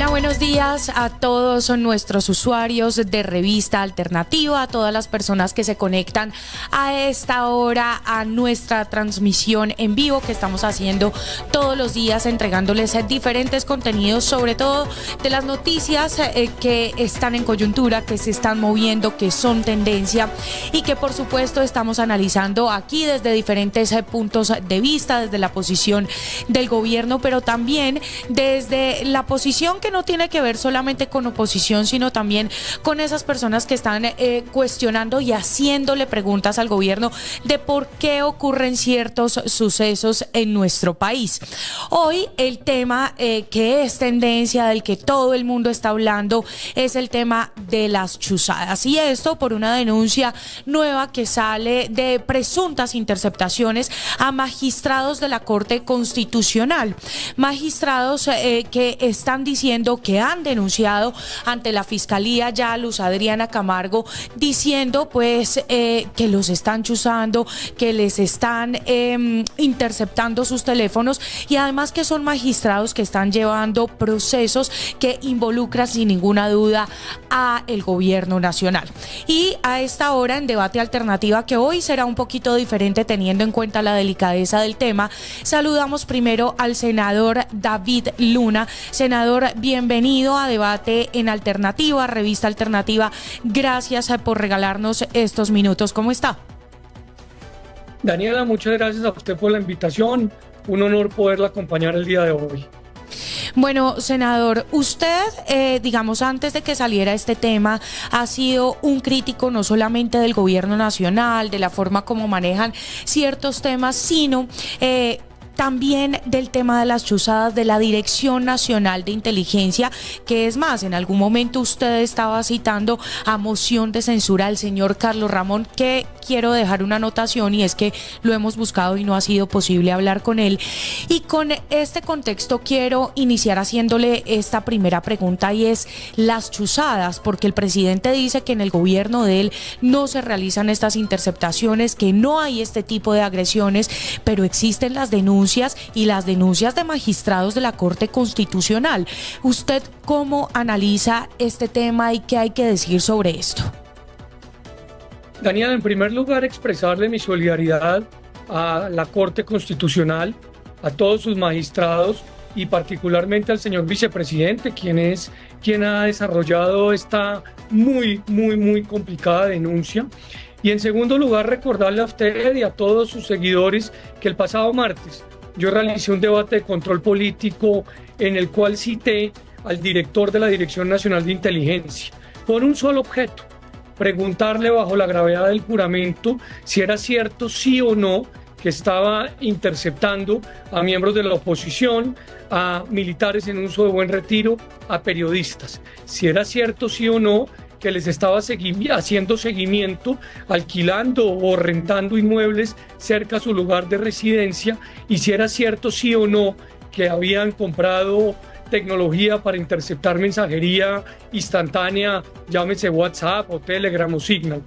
Hola, buenos días a todos nuestros usuarios de Revista Alternativa, a todas las personas que se conectan a esta hora a nuestra transmisión en vivo que estamos haciendo todos los días, entregándoles diferentes contenidos, sobre todo de las noticias que están en coyuntura, que se están moviendo, que son tendencia y que por supuesto estamos analizando aquí desde diferentes puntos de vista, desde la posición del gobierno, pero también desde la posición que no tiene que ver solamente con oposición, sino también con esas personas que están cuestionando y haciéndole preguntas al gobierno de por qué ocurren ciertos sucesos en nuestro país. Hoy el tema que es tendencia, del que todo el mundo está hablando, es el tema de las chuzadas, y esto por una denuncia nueva que sale de presuntas interceptaciones a magistrados de la Corte Constitucional, magistrados que están diciendo que han denunciado ante la Fiscalía ya a Luz Adriana Camargo, diciendo pues que los están chuzando, que les están interceptando sus teléfonos, y además que son magistrados que están llevando procesos que involucran sin ninguna duda a el gobierno nacional. Y a esta hora en Debate Alternativa, que hoy será un poquito diferente teniendo en cuenta la delicadeza del tema, saludamos primero al senador David Luna. Senador, bienvenido a Debate en Alternativa, Revista Alternativa. Gracias por regalarnos estos minutos. ¿Cómo está? Daniela, muchas gracias a usted por la invitación. Un honor poderla acompañar el día de hoy. Bueno, senador, usted, digamos, antes de que saliera este tema, ha sido un crítico no solamente del gobierno nacional, de la forma como manejan ciertos temas, sino también del tema de las chuzadas de la Dirección Nacional de Inteligencia, que es más, en algún momento usted estaba citando a moción de censura al señor Carlos Ramón, que quiero dejar una anotación, y es que lo hemos buscado y no ha sido posible hablar con él. Y con este contexto quiero iniciar haciéndole esta primera pregunta, y es las chuzadas, porque el presidente dice que en el gobierno de él no se realizan estas interceptaciones, que no hay este tipo de agresiones, pero existen las denuncias y las denuncias de magistrados de la Corte Constitucional. ¿Usted cómo analiza este tema y qué hay que decir sobre esto? Daniela, en primer lugar, expresarle mi solidaridad a la Corte Constitucional, a todos sus magistrados y particularmente al señor vicepresidente, quien ha desarrollado esta muy complicada denuncia. Y en segundo lugar, recordarle a usted y a todos sus seguidores que el pasado martes yo realicé un debate de control político en el cual cité al director de la Dirección Nacional de Inteligencia con un solo objeto: preguntarle bajo la gravedad del juramento si era cierto, sí o no, que estaba interceptando a miembros de la oposición, a militares en uso de buen retiro, a periodistas. Si era cierto, sí o no, que les estaba haciendo seguimiento, alquilando o rentando inmuebles cerca a su lugar de residencia, y si era cierto, sí o no, que habían comprado tecnología para interceptar mensajería instantánea, llámese WhatsApp o Telegram o Signal.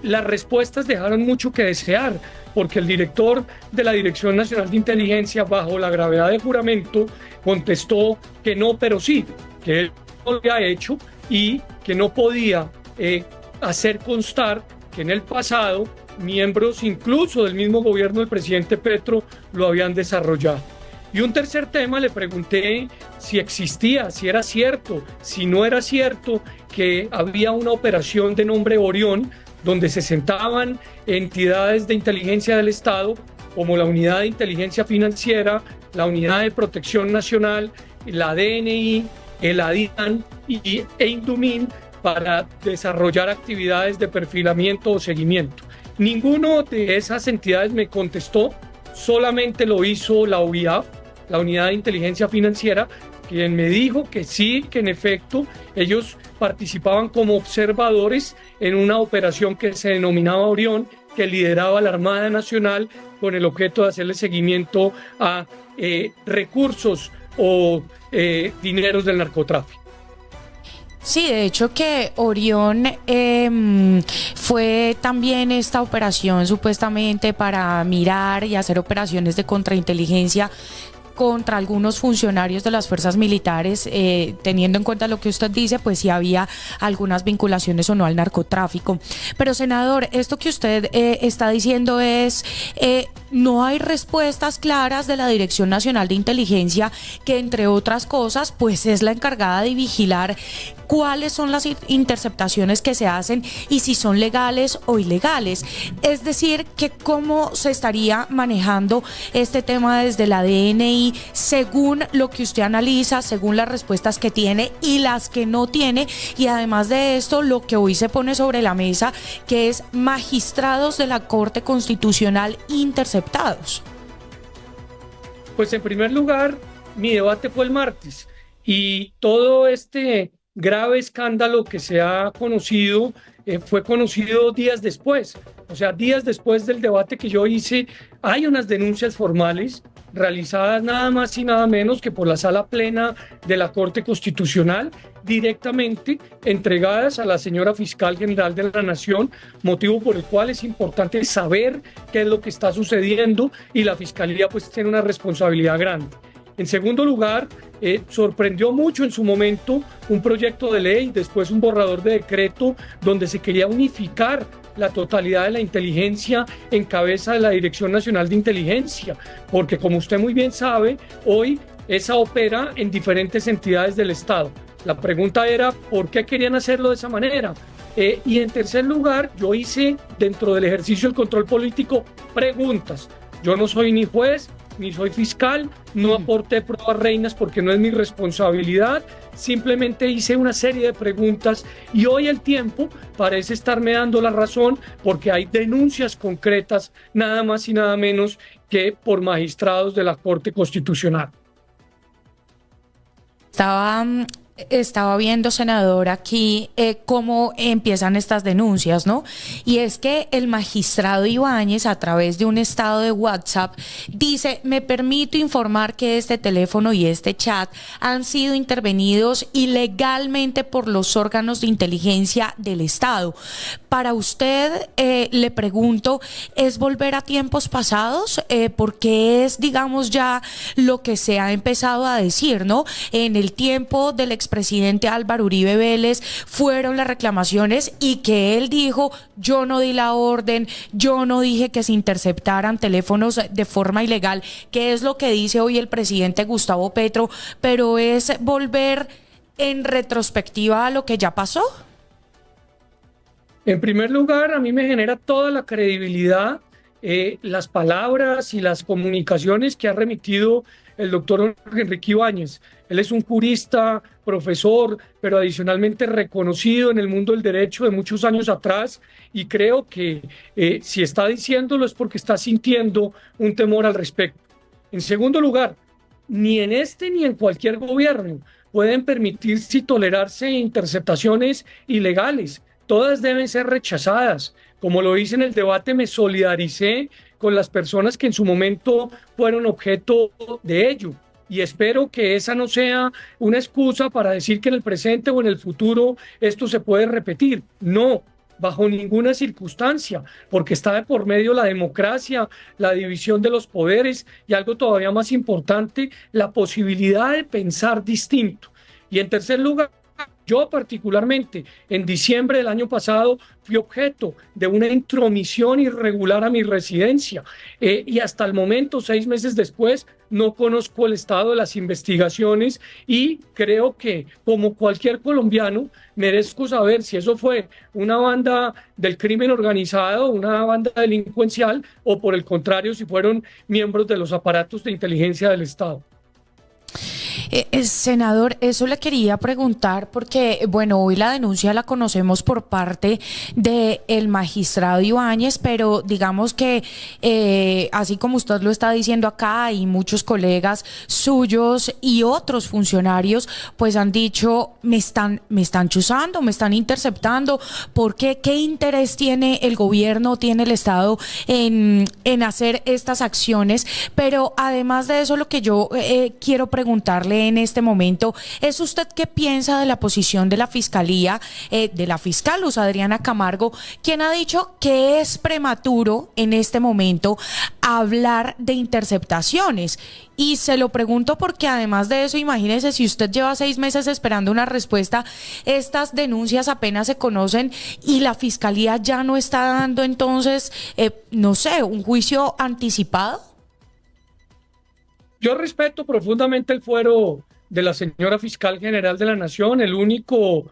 Las respuestas dejaron mucho que desear, porque el director de la Dirección Nacional de Inteligencia, bajo la gravedad del juramento, contestó que no, pero sí, que él no lo había hecho y que no podía hacer constar que en el pasado miembros incluso del mismo gobierno del presidente Petro lo habían desarrollado. Y un tercer tema, le pregunté si existía, si era cierto, si no era cierto, que había una operación de nombre Orión, donde se sentaban entidades de inteligencia del Estado, como la Unidad de Inteligencia Financiera, la Unidad de Protección Nacional, la DNI, el ADIAN e Indumin, para desarrollar actividades de perfilamiento o seguimiento. Ninguno de esas entidades me contestó, solamente lo hizo la UIAF, la Unidad de Inteligencia Financiera, quien me dijo que sí, que en efecto ellos participaban como observadores en una operación que se denominaba Orión, que lideraba la Armada Nacional con el objeto de hacerle seguimiento a recursos o dineros del narcotráfico. Sí, de hecho que Orión fue también esta operación supuestamente para mirar y hacer operaciones de contrainteligencia contra algunos funcionarios de las fuerzas militares, teniendo en cuenta lo que usted dice, pues si había algunas vinculaciones o no al narcotráfico. Pero senador, esto que usted está diciendo es, no hay respuestas claras de la Dirección Nacional de Inteligencia, que entre otras cosas, pues es la encargada de vigilar cuáles son las interceptaciones que se hacen y si son legales o ilegales. Es decir, que cómo se estaría manejando este tema desde la DNI según lo que usted analiza, según las respuestas que tiene y las que no tiene, y además de esto, lo que hoy se pone sobre la mesa, que es magistrados de la Corte Constitucional interceptados. Pues en primer lugar, mi debate fue el martes y todo este grave escándalo que se ha conocido fue conocido días después. O sea, días después del debate que yo hice, hay unas denuncias formales realizadas nada más y nada menos que por la Sala Plena de la Corte Constitucional, directamente entregadas a la señora Fiscal General de la Nación, motivo por el cual es importante saber qué es lo que está sucediendo y la Fiscalía pues tiene una responsabilidad grande. En segundo lugar, sorprendió mucho en su momento un proyecto de ley, después un borrador de decreto donde se quería unificar la totalidad de la inteligencia en cabeza de la Dirección Nacional de Inteligencia, porque como usted muy bien sabe, hoy esa opera en diferentes entidades del Estado. La pregunta era, ¿por qué querían hacerlo de esa manera? Y en tercer lugar, yo hice dentro del ejercicio del control político preguntas. Yo no soy ni juez, ni soy fiscal, no aporté pruebas reinas porque no es mi responsabilidad, simplemente hice una serie de preguntas y hoy el tiempo parece estarme dando la razón porque hay denuncias concretas, nada más y nada menos que por magistrados de la Corte Constitucional. Estaba viendo, senador, aquí cómo empiezan estas denuncias, ¿no? Y es que el magistrado Ibáñez, a través de un estado de WhatsApp, dice: me permito informar que este teléfono y este chat han sido intervenidos ilegalmente por los órganos de inteligencia del Estado. Para usted, le pregunto, ¿es volver a tiempos pasados? Porque es, digamos, ya lo que se ha empezado a decir, ¿no? En el tiempo del expresidente Álvaro Uribe Vélez fueron las reclamaciones y que él dijo: yo no di la orden, yo no dije que se interceptaran teléfonos de forma ilegal, que es lo que dice hoy el presidente Gustavo Petro, pero es volver en retrospectiva a lo que ya pasó. En primer lugar, a mí me genera toda la credibilidad las palabras y las comunicaciones que ha remitido el doctor Enrique Ibáñez. Él es un jurista, profesor, pero adicionalmente reconocido en el mundo del derecho de muchos años atrás, y creo que si está diciéndolo es porque está sintiendo un temor al respecto. En segundo lugar, ni en este ni en cualquier gobierno pueden permitirse y tolerarse interceptaciones ilegales. Todas deben ser rechazadas. Como lo hice en el debate, me solidaricé con las personas que en su momento fueron objeto de ello. Y espero que esa no sea una excusa para decir que en el presente o en el futuro esto se puede repetir. No, bajo ninguna circunstancia, porque está de por medio la democracia, la división de los poderes y algo todavía más importante, la posibilidad de pensar distinto. Y en tercer lugar, yo particularmente en diciembre del año pasado fui objeto de una intromisión irregular a mi residencia y hasta el momento, 6 meses después, no conozco el estado de las investigaciones y creo que, como cualquier colombiano, merezco saber si eso fue una banda del crimen organizado, una banda delincuencial o, por el contrario, si fueron miembros de los aparatos de inteligencia del Estado. Senador, eso le quería preguntar porque, bueno, hoy la denuncia la conocemos por parte del magistrado Ibáñez, pero digamos que así como usted lo está diciendo acá, y muchos colegas suyos y otros funcionarios pues han dicho: me están chuzando, me están interceptando. ¿Por qué? ¿Qué interés tiene el gobierno, tiene el Estado en hacer estas acciones? Pero además de eso, lo que yo quiero preguntarle ve en este momento es usted qué piensa de la posición de la Fiscalía, de la fiscal Luz Adriana Camargo, quien ha dicho que es prematuro en este momento hablar de interceptaciones. Y se lo pregunto porque además de eso, imagínese, si usted lleva 6 meses esperando una respuesta, estas denuncias apenas se conocen y la Fiscalía ya no está dando entonces, no sé, un juicio anticipado. Yo respeto profundamente el fuero de la señora Fiscal General de la Nación. El único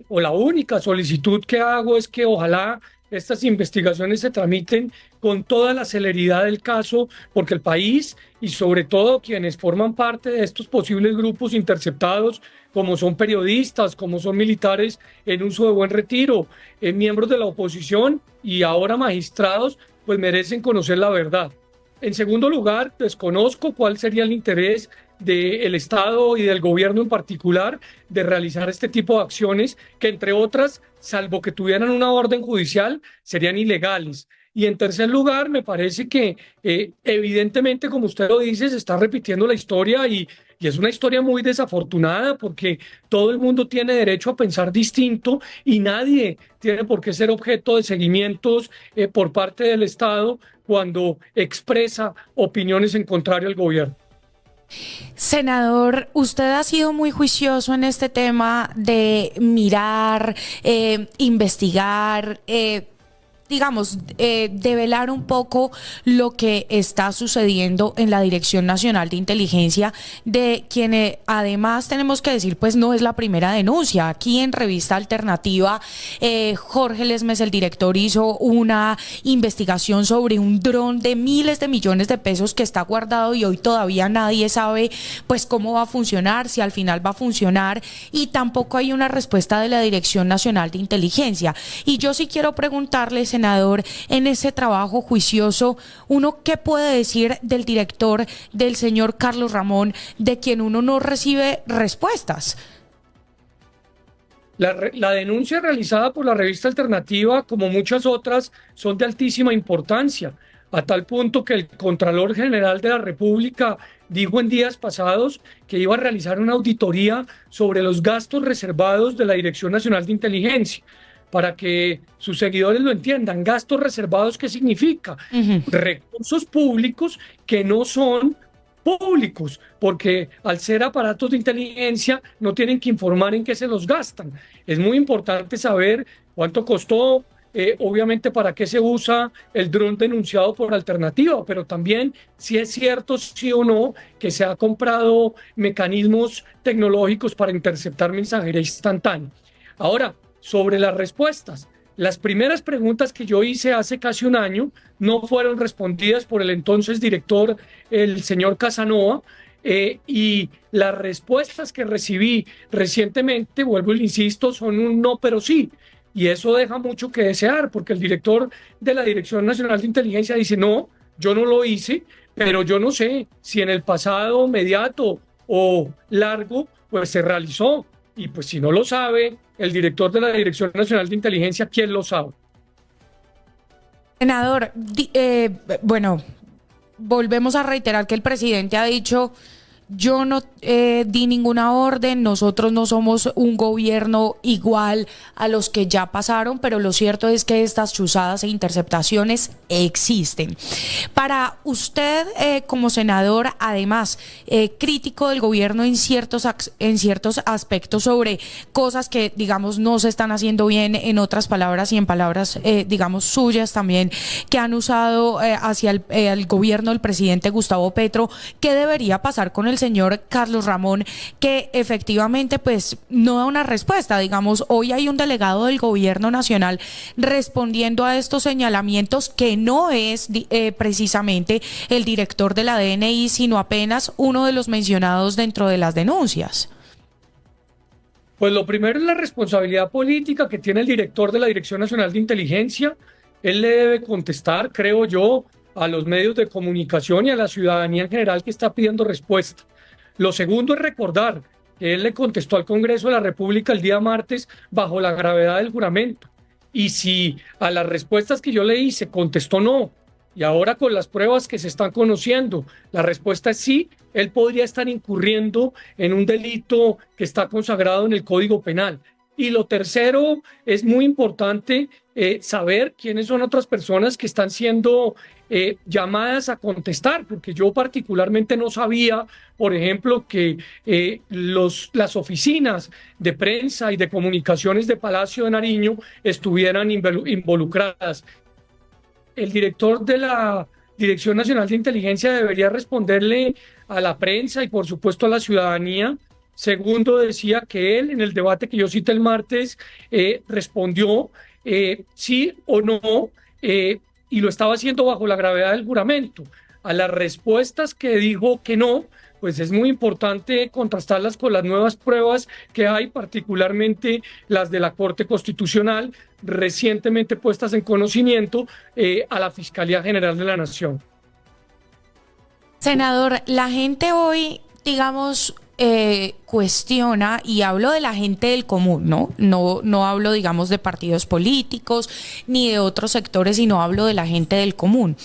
o la única solicitud que hago es que ojalá estas investigaciones se tramiten con toda la celeridad del caso, porque el país y sobre todo quienes forman parte de estos posibles grupos interceptados, como son periodistas, como son militares en uso de buen retiro, miembros de la oposición y ahora magistrados, pues merecen conocer la verdad. En segundo lugar, desconozco cuál sería el interés del Estado y del gobierno en particular de realizar este tipo de acciones que, entre otras, salvo que tuvieran una orden judicial, serían ilegales. Y en tercer lugar, me parece que evidentemente, como usted lo dice, se está repitiendo la historia y es una historia muy desafortunada porque todo el mundo tiene derecho a pensar distinto y nadie tiene por qué ser objeto de seguimientos por parte del Estado cuando expresa opiniones en contrario al gobierno. Senador, usted ha sido muy juicioso en este tema de mirar, investigar, digamos, develar un poco lo que está sucediendo en la Dirección Nacional de Inteligencia, de quien además tenemos que decir, pues no es la primera denuncia. Aquí en Revista Alternativa, Jorge Lesmes, el director, hizo una investigación sobre un dron de miles de millones de pesos que está guardado y hoy todavía nadie sabe pues cómo va a funcionar, si al final va a funcionar, y tampoco hay una respuesta de la Dirección Nacional de Inteligencia. Y yo sí quiero preguntarle, senador, en ese trabajo juicioso, ¿uno qué puede decir del director, del señor Carlos Ramón, de quien uno no recibe respuestas? La denuncia realizada por la revista Alternativa, como muchas otras, son de altísima importancia, a tal punto que el Contralor General de la República dijo en días pasados que iba a realizar una auditoría sobre los gastos reservados de la Dirección Nacional de Inteligencia. Para que sus seguidores lo entiendan, gastos reservados, ¿qué significa? Recursos públicos que no son públicos, porque al ser aparatos de inteligencia no tienen que informar en qué se los gastan. Es muy importante saber cuánto costó, obviamente para qué se usa el dron denunciado por Alternativa, pero también si es cierto, sí o no, que se ha comprado mecanismos tecnológicos para interceptar mensajería instantánea. Ahora, sobre las respuestas, las primeras preguntas que yo hice hace casi un año no fueron respondidas por el entonces director, el señor Casanova, y las respuestas que recibí recientemente, vuelvo y le insisto, son un no, pero sí. Y eso deja mucho que desear, porque el director de la Dirección Nacional de Inteligencia dice, no, yo no lo hice, pero yo no sé si en el pasado inmediato o largo, pues se realizó. Y pues si no lo sabe el director de la Dirección Nacional de Inteligencia, ¿quién lo sabe? Senador, bueno, volvemos a reiterar que el presidente ha dicho: yo no di ninguna orden, nosotros no somos un gobierno igual a los que ya pasaron, pero lo cierto es que estas chuzadas e interceptaciones existen. Para usted, como senador, además, crítico del gobierno en ciertos aspectos sobre cosas que, digamos, no se están haciendo bien, en otras palabras y en palabras, digamos, suyas también, que han usado hacia el gobierno del presidente Gustavo Petro, ¿qué debería pasar con el señor Carlos Ramón, que efectivamente pues no da una respuesta? Digamos, hoy hay un delegado del gobierno nacional respondiendo a estos señalamientos, que no es precisamente el director de la DNI, sino apenas uno de los mencionados dentro de las denuncias. Pues lo primero es la responsabilidad política que tiene el director de la Dirección Nacional de Inteligencia. Él le debe contestar, creo yo, a los medios de comunicación y a la ciudadanía en general que está pidiendo respuesta. Lo segundo es recordar que él le contestó al Congreso de la República el día martes bajo la gravedad del juramento. Y si a las respuestas que yo le hice contestó no, Y ahora con las pruebas que se están conociendo, la respuesta es sí, él podría estar incurriendo en un delito que está consagrado en el Código Penal. Y lo tercero, es muy importante saber quiénes son otras personas que están siendo llamadas a contestar, porque yo particularmente no sabía, por ejemplo, que las oficinas de prensa y de comunicaciones de Palacio de Nariño estuvieran involucradas. El director de la Dirección Nacional de Inteligencia debería responderle a la prensa y por supuesto a la ciudadanía. Segundo, decía que él en el debate que yo cité el martes respondió sí o no y lo estaba haciendo bajo la gravedad del juramento. A las respuestas que dijo que no, pues es muy importante contrastarlas con las nuevas pruebas que hay, particularmente las de la Corte Constitucional, recientemente puestas en conocimiento a la Fiscalía General de la Nación. Senador, la gente hoy, digamos, cuestiona, y hablo de la gente del común, no hablo, digamos, de partidos políticos ni de otros sectores, sino hablo de la gente del común.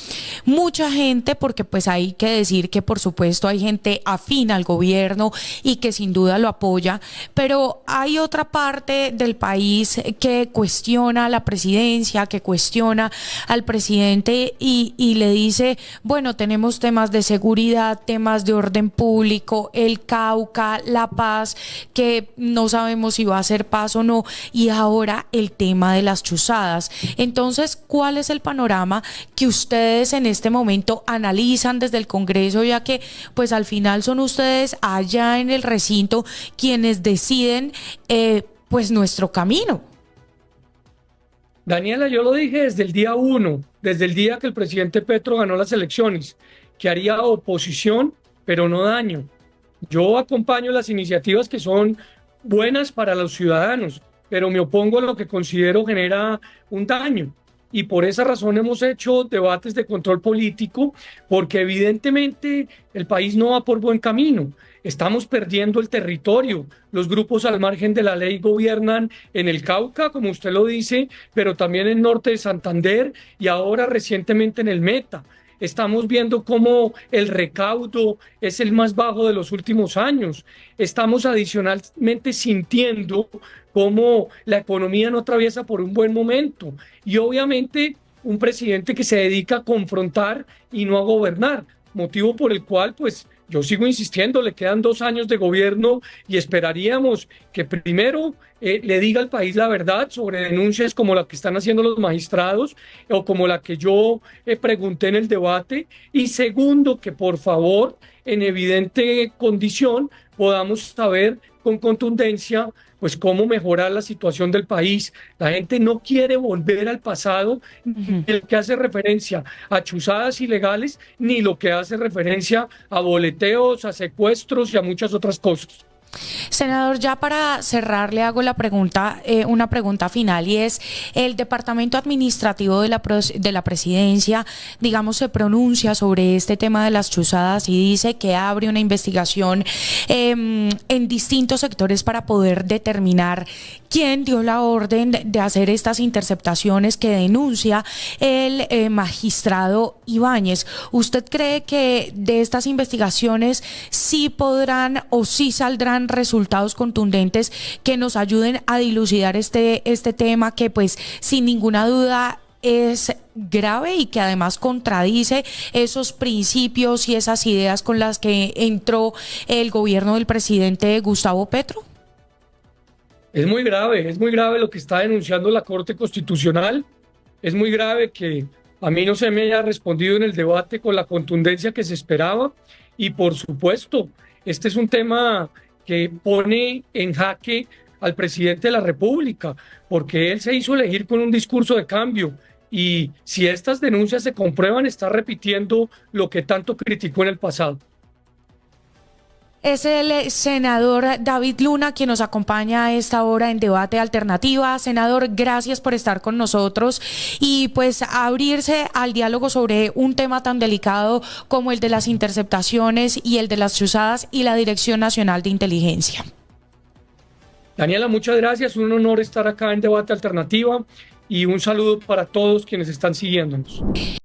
Mucha gente, porque pues hay que decir que por supuesto hay gente afín al gobierno y que sin duda lo apoya, pero hay otra parte del país que cuestiona a la presidencia, que cuestiona al presidente y le dice, bueno, tenemos temas de seguridad, temas de orden público, el Cauca, La Paz, que no sabemos si va a ser paz o no, y ahora el tema de las chuzadas. Entonces, ¿cuál es el panorama que ustedes en este momento analizan desde el Congreso, ya que pues al final son ustedes allá en el recinto quienes deciden pues nuestro camino? Daniela, yo lo dije desde el día 1, desde el día que el presidente Petro ganó las elecciones, que haría oposición, pero no daño. Yo acompaño las iniciativas que son buenas para los ciudadanos, pero me opongo a lo que considero genera un daño. Y por esa razón hemos hecho debates de control político, porque evidentemente el país no va por buen camino. Estamos perdiendo el territorio. Los grupos al margen de la ley gobiernan en el Cauca, como usted lo dice, pero también en el norte de Santander y ahora recientemente en el Meta. Estamos viendo cómo el recaudo es el más bajo de los últimos años. Estamos adicionalmente sintiendo cómo la economía no atraviesa por un buen momento. Y obviamente un presidente que se dedica a confrontar y no a gobernar, motivo por el cual pues yo sigo insistiendo, le quedan 2 años de gobierno y esperaríamos que primero le diga al país la verdad sobre denuncias como la que están haciendo los magistrados o como la que yo pregunté en el debate, y segundo, que por favor, en evidente condición, podamos saber con contundencia pues cómo mejorar la situación del país. La gente no quiere volver al pasado, el que hace referencia a chuzadas ilegales, ni lo que hace referencia a boleteos, a secuestros y a muchas otras cosas. Senador, ya para cerrar le hago la pregunta, una pregunta final, y es: el Departamento Administrativo de la Presidencia, digamos, se pronuncia sobre este tema de las chuzadas y dice que abre una investigación en distintos sectores para poder determinar quién dio la orden de hacer estas interceptaciones que denuncia el magistrado Ibáñez. ¿Usted cree que de estas investigaciones sí podrán o sí saldrán resultados contundentes que nos ayuden a dilucidar este tema, que pues sin ninguna duda es grave y que además contradice esos principios y esas ideas con las que entró el gobierno del presidente Gustavo Petro? Es muy grave lo que está denunciando la Corte Constitucional. Es muy grave que a mí no se me haya respondido en el debate con la contundencia que se esperaba. Y por supuesto, este es un tema que pone en jaque al presidente de la República, porque él se hizo elegir con un discurso de cambio. Y si estas denuncias se comprueban, está repitiendo lo que tanto criticó en el pasado. Es el senador David Luna quien nos acompaña a esta hora en Debate Alternativa. Senador, gracias por estar con nosotros y pues abrirse al diálogo sobre un tema tan delicado como el de las interceptaciones y el de las chuzadas y la Dirección Nacional de Inteligencia. Daniela, muchas gracias. Un honor estar acá en Debate Alternativa y un saludo para todos quienes están siguiéndonos.